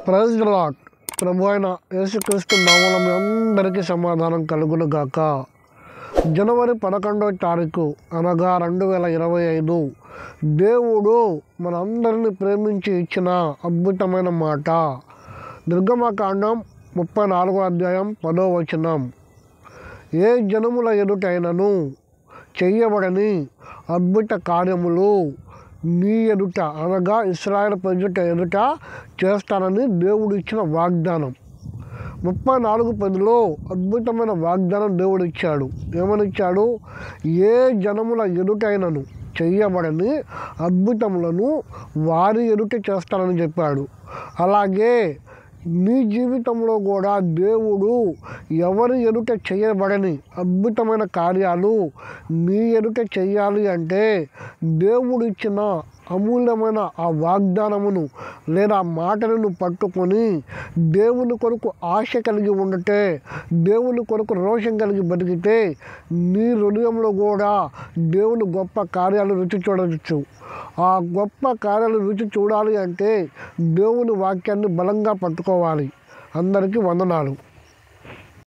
Praise the lord. ప్రభు అయిన యేసుక్రీస్తు నామములో మీ అందరికీ సమాధానం కలుగును గాక. జనవరి 11వ తారీఖు అనగా 2025 దేవుడు మనందరినీ ప్రేమించి ఇచ్చిన అద్భుతమైన మాట. నిర్గమకాండం 34వ అధ్యాయం 10వ వచనం. ఏ జనముల ఎదుటైనను చెయ్యబడని అద్భుత కార్యములు నీ ఎదుట అనగా ఇశ్రాయేలు ప్రజల ఎదుట చేస్తానని దేవుడు ఇచ్చిన వాగ్దానం. 34:10లో అద్భుతమైన వాగ్దానం దేవుడు ఇచ్చాడు. ఏమని ఇచ్చాడు? ఏ జనముల ఎదుటైనను చెయ్యబడని అద్భుతములను వారి ఎదుట చేస్తానని చెప్పాడు. అలాగే నీ జీవితంలో కూడా దేవుడు ఎవరి ఎదుట చేయబడని అద్భుతమైన కార్యాలు నీ ఎదుట చెయ్యాలి అంటే దేవుడు ఇచ్చిన అమూల్యమైన ఆ వాగ్దానమును లేదా మాటలను పట్టుకొని దేవుని కొరకు ఆశ కలిగి ఉండటే, దేవుని కొరకు రోషం కలిగి బతికితే నీ హృదయంలో కూడా దేవుని గొప్ప కార్యాలు రుచి చూడవచ్చు. ఆ గొప్ప కార్యాలు రుచి చూడాలి అంటే దేవుని వాక్యాన్ని బలంగా పట్టుకోవాలి. అందరికీ వందనాలు.